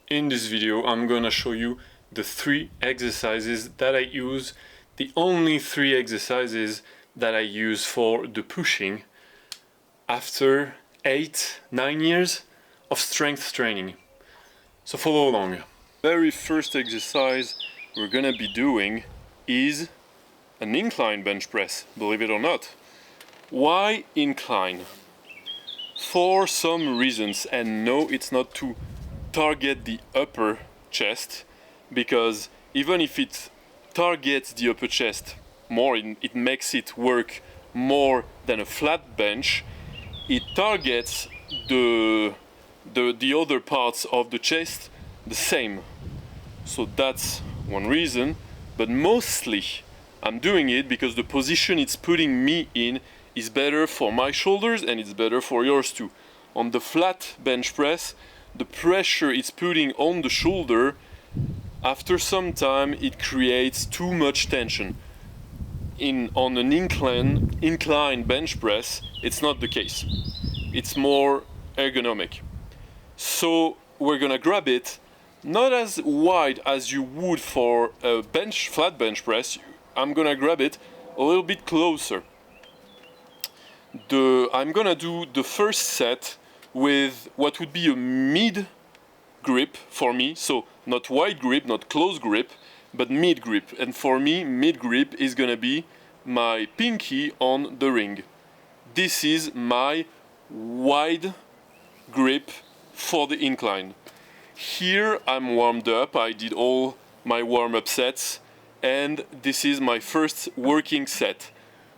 In this video, I'm gonna show you the 3 exercises that I use, the only 3 exercises that I use for the pushing after 8-9 years of strength training. So follow along. Very first exercise we're gonna be doing is an incline bench press, believe it or not. Why incline? For some reasons, and no, it's not to target the upper chest, because even if it targets the upper chest more, it makes it work more than a flat bench, it targets the other parts of the chest the same. So that's one reason, but mostly I'm doing it because the position it's putting me in is better for my shoulders and it's better for yours too. On the flat bench press, the pressure it's putting on the shoulder, after some time it creates too much tension. On an incline bench press, it's not the case. It's more ergonomic. So we're gonna grab it not as wide as you would for a flat bench press. I'm gonna grab it a little bit closer. I'm gonna do the first set with what would be a mid grip for me, so not wide grip, not close grip, but mid grip. And for me, mid grip is gonna be my pinky on the ring. This is my wide grip for the incline. Here I'm warmed up, I did all my warm-up sets, and this is my first working set.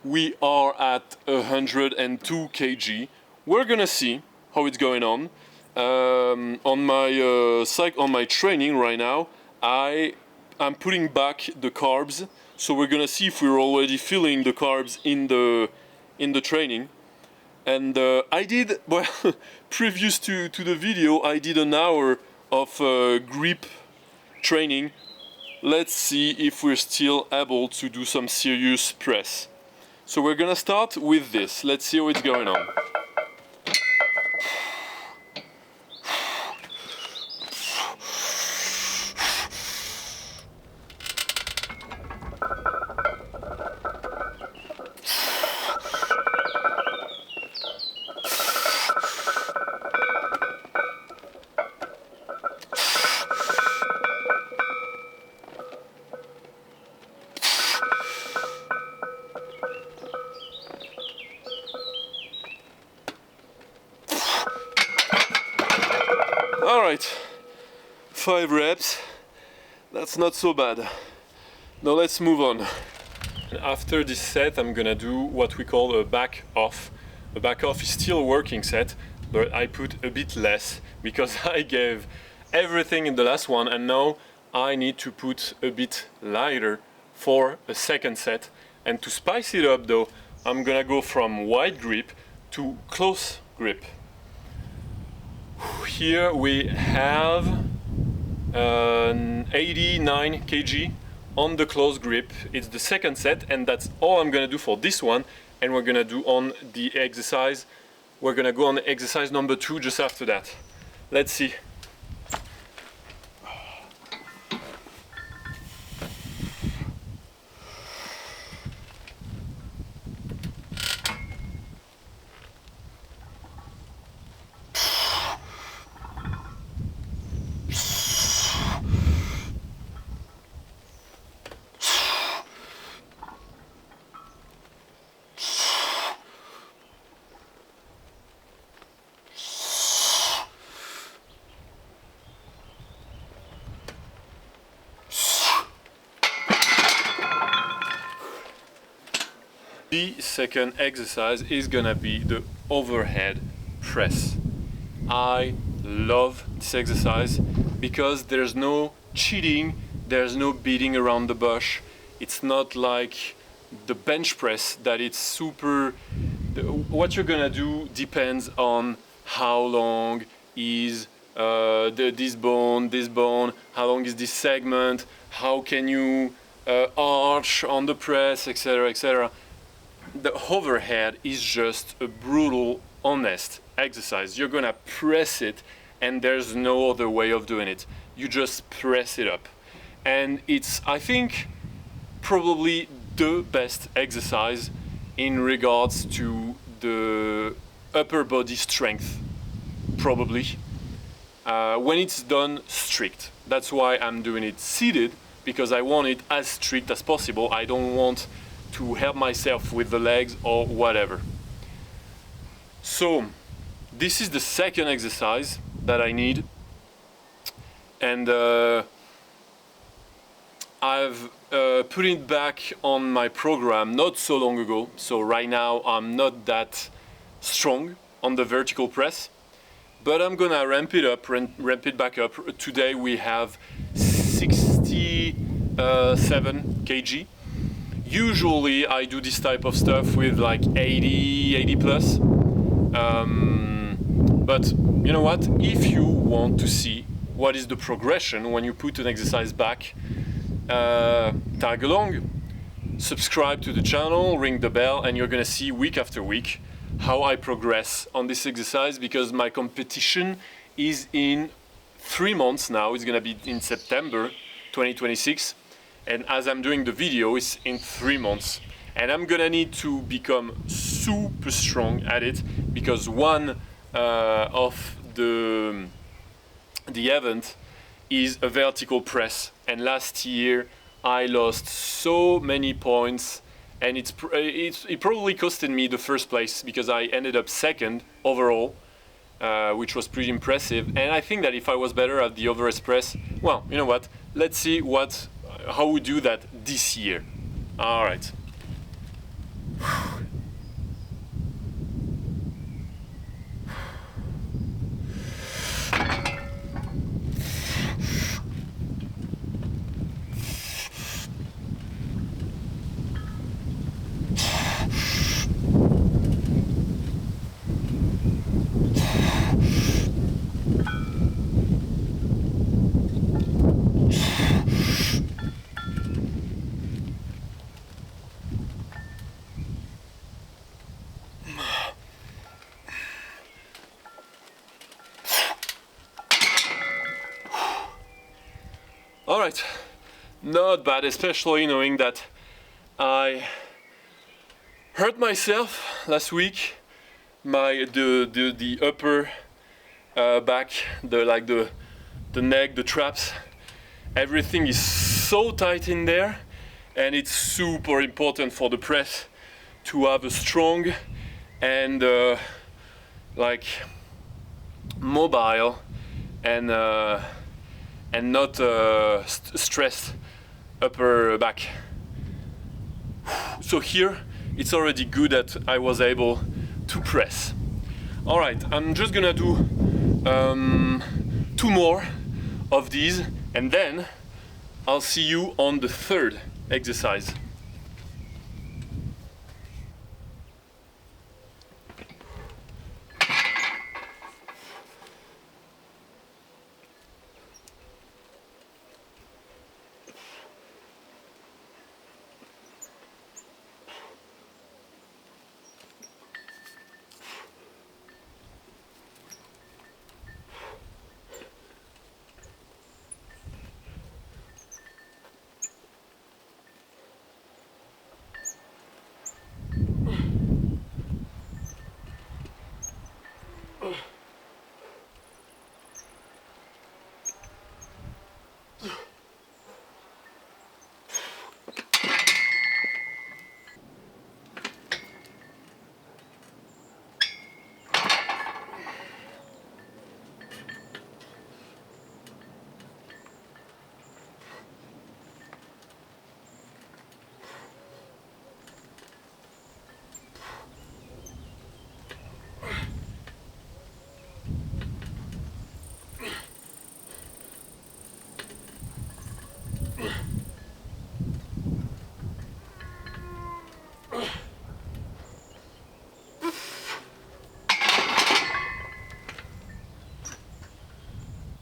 We are at 102 kg. We're gonna see how it's going on. On my training right now, I'm putting back the carbs, so we're gonna see if we're already feeling the carbs in the training. And I did, well, previous to the video, I did an hour of grip training. Let's see if we're still able to do some serious press. So we're gonna start with this. Let's see how it's going on. Alright, 5 reps, that's not so bad. Now let's move on. After this set I'm gonna do what we call a back off. A back off is still a working set, but I put a bit less because I gave everything in the last one and now I need to put a bit lighter for a second set. And to spice it up though, I'm gonna go from wide grip to close grip. Here we have 89 kg on the close grip. It's the second set and that's all I'm gonna do for this one, and we're gonna do on the exercise. We're gonna go on exercise number 2 just after that. Let's see. The second exercise is gonna be the overhead press. I love this exercise because there's no cheating, there's no beating around the bush. It's not like the bench press that it's super... What you're gonna do depends on how long is this bone, how long is this segment, how can you arch on the press, etc., etc. The overhead is just a brutal, honest exercise. You're gonna press it and there's no other way of doing it. You just press it up. And it's, I think, probably the best exercise in regards to the upper body strength, probably, when it's done strict. That's why I'm doing it seated, because I want it as strict as possible. I don't want to help myself with the legs or whatever. So this is the second exercise that I need, and I've put it back on my program not so long ago, so right now I'm not that strong on the vertical press, but I'm gonna ramp it back up. Today we have 67 kg. Usually I do this type of stuff with like 80 plus. But you know what? If you want to see what is the progression when you put an exercise back, tag along, subscribe to the channel, ring the bell, and you're gonna see week after week how I progress on this exercise, because my competition is in 3 months now. It's gonna be in September 2026, and as I'm doing the video, it's in 3 months, and I'm gonna need to become super strong at it, because one of the event is a vertical press, and last year I lost so many points, and it probably costed me the first place, because I ended up second overall, which was pretty impressive. And I think that if I was better at the overhead press, well, you know what, let's see how we do that this year. All right. All right, not bad, especially knowing that I hurt myself last week. The upper back, the neck, the traps, everything is so tight in there, and it's super important for the press to have a strong and mobile and not stressed upper back. So here it's already good that I was able to press. All right, I'm just gonna do 2 more of these, and then I'll see you on the third exercise.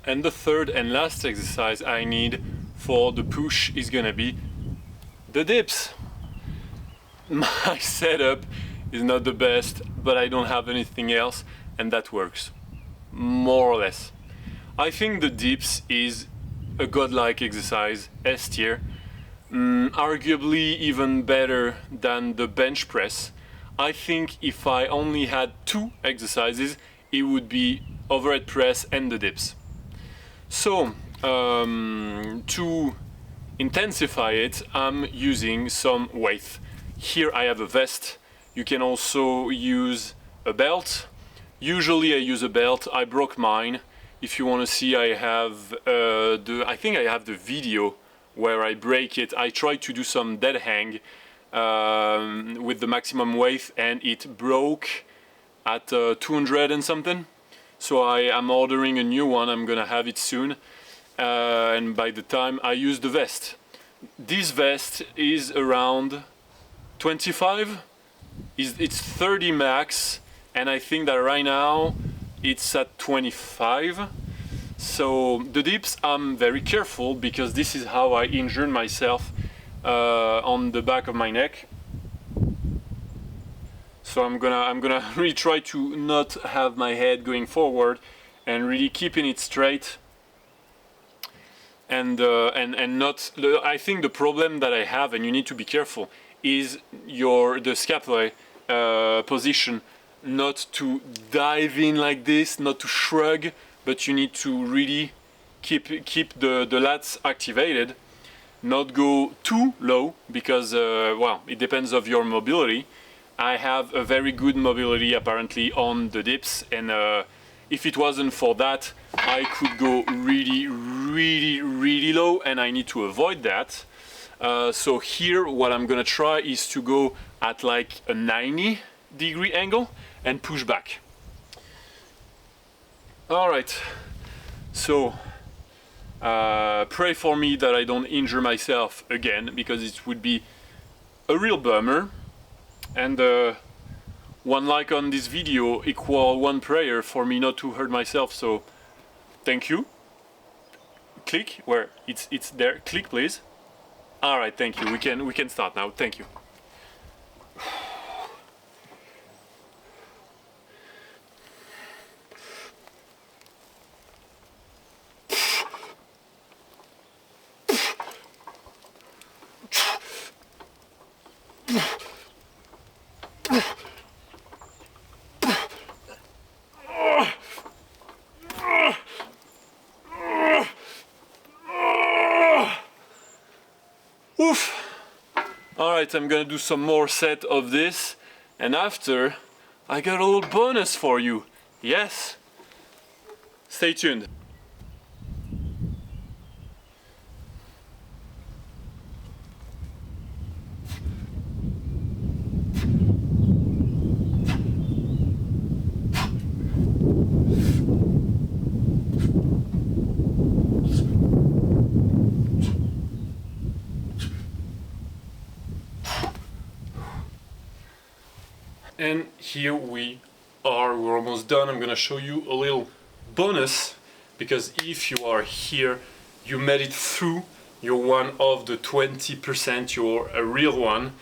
And the third and last exercise I need for the push is gonna be the dips. My setup is not the best, but I don't have anything else, and that works, more or less. I think the dips is a godlike exercise, S tier, arguably even better than the bench press. I think if I only had 2 exercises, it would be overhead press and the dips. So to intensify it, I'm using some weight. Here I have a vest. You can also use a belt. Usually I use a belt. I broke mine. If you want to see, I have I think I have the video where I break it. I tried to do some dead hang with the maximum weight, and it broke at 200 and something. So I am ordering a new one. I'm gonna have it soon, and by the time I use the vest. This vest is around 25. It's 30 max, and I think that right now it's at 25. So the dips, I'm very careful because this is how I injured myself on the back of my neck. So I'm gonna really try to not have my head going forward and really keeping it straight. And not. I think the problem that I have, and you need to be careful, is the scapula position. Not to dive in like this, not to shrug, but you need to really keep the lats activated. Not go too low because well, it depends of your mobility. I have a very good mobility apparently on the dips, and if it wasn't for that, I could go really low, and I need to avoid that. So here what I'm gonna try is to go at like a 90-degree angle and push back. Alright, so pray for me that I don't injure myself again, because it would be a real bummer. And 1 like on this video equal 1 prayer for me not to hurt myself, so thank you. Click where it's there. Click, please. All right, thank you. We can start now. Thank you. Oof. Alright, I'm gonna do some more set of this, and after I got a little bonus for you. Yes? Stay tuned. And here we are, we're almost done. I'm gonna show you a little bonus, because if you are here, you made it through, you're one of the 20%, you're a real one,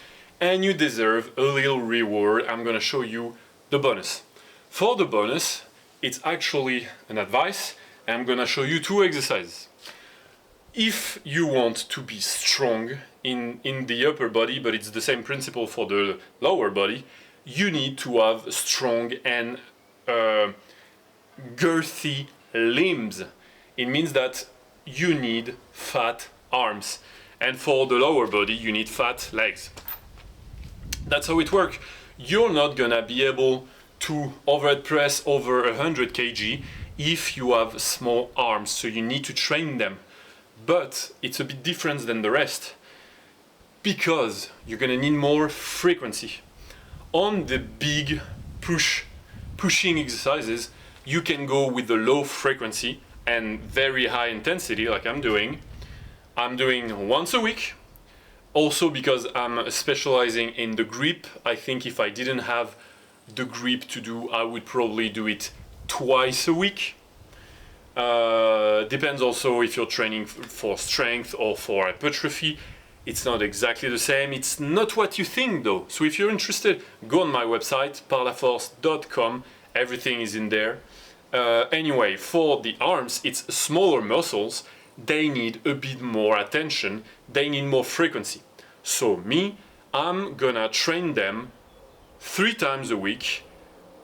and you deserve a little reward. I'm gonna show you the bonus. For the bonus, it's actually an advice, and I'm gonna show you 2 exercises. If you want to be strong in the upper body, but it's the same principle for the lower body, you need to have strong and girthy limbs. It means that you need fat arms, and for the lower body you need fat legs. That's how it works. You're not gonna be able to overhead press over 100 kg if you have small arms, so you need to train them. But it's a bit different than the rest, because you're gonna need more frequency. On the big pushing exercises, you can go with the low frequency and very high intensity, like I'm doing. I'm doing once a week. Also because I'm specializing in the grip. I think if I didn't have the grip to do, I would probably do it twice a week. Depends also if you're training for strength or for hypertrophy. It's not exactly the same. It's not what you think though. So if you're interested, go on my website, parlaforce.com. Everything is in there. anyway, for the arms, it's smaller muscles. They need a bit more attention. They need more frequency. So me, I'm gonna train them 3 times a week,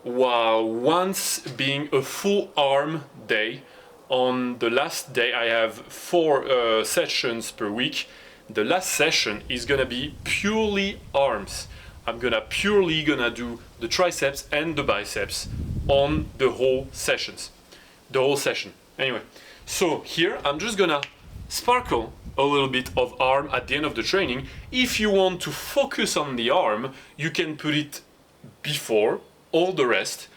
while once being a full arm day. On the last day, I have 4 sessions per week. The last session is gonna be purely arms. I'm purely gonna do the triceps and the biceps on the whole session. Anyway, so here I'm just gonna sparkle a little bit of arm at the end of the training. If you want to focus on the arm, you can put it before all the rest,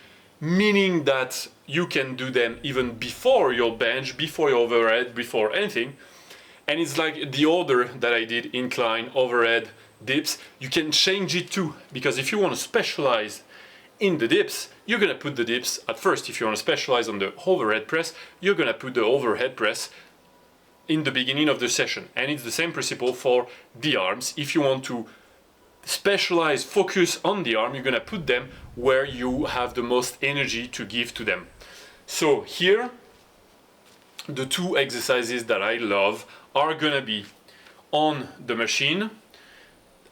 meaning that you can do them even before your bench, before your overhead, before anything. And it's like the order that I did: incline, overhead, dips. You can change it too, because if you want to specialize in the dips, you're gonna put the dips at first. If you want to specialize on the overhead press, you're gonna put the overhead press in the beginning of the session. And it's the same principle for the arms. If you want to specialize, focus on the arm, you're gonna put them where you have the most energy to give to them. So here, the 2 exercises that I love are gonna be on the machine.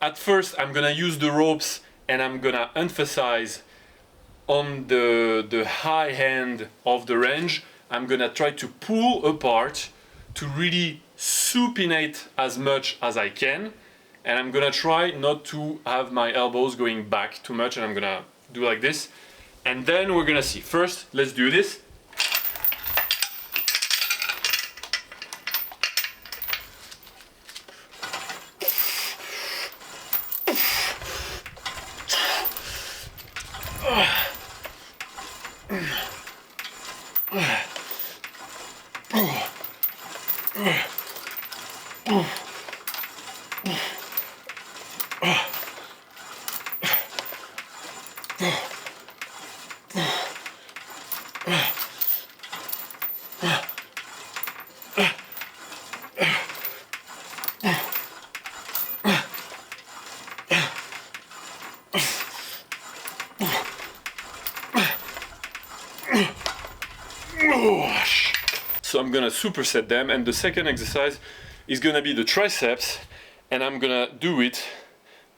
At first, I'm gonna use the ropes and I'm gonna emphasize on the high end of the range. I'm gonna try to pull apart to really supinate as much as I can. And I'm gonna try not to have my elbows going back too much, and I'm gonna do like this. And then we're gonna see. First, let's do this. So I'm gonna superset them, and the second exercise is gonna be the triceps, and I'm gonna do it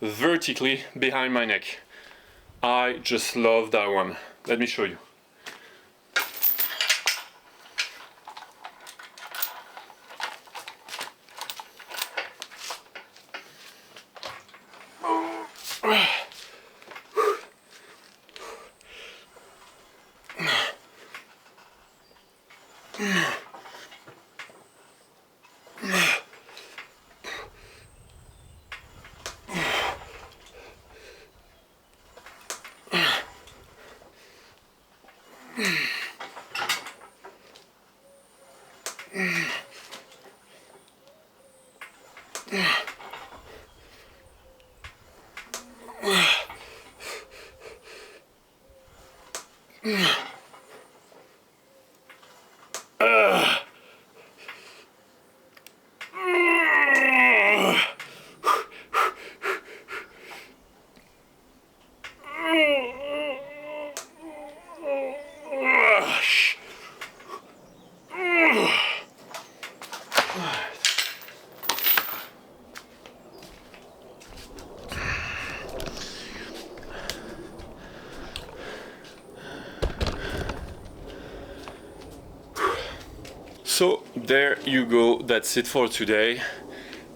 vertically behind my neck. I just love that one. Let me show you. So there you go, that's it for today.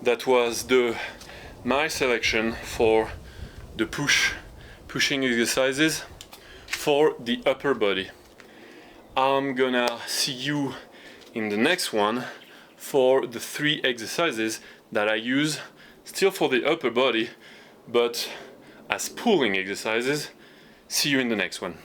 That was my selection for the pushing exercises for the upper body. I'm gonna see you in the next one for the 3 exercises that I use still for the upper body, but as pulling exercises. See you in the next one.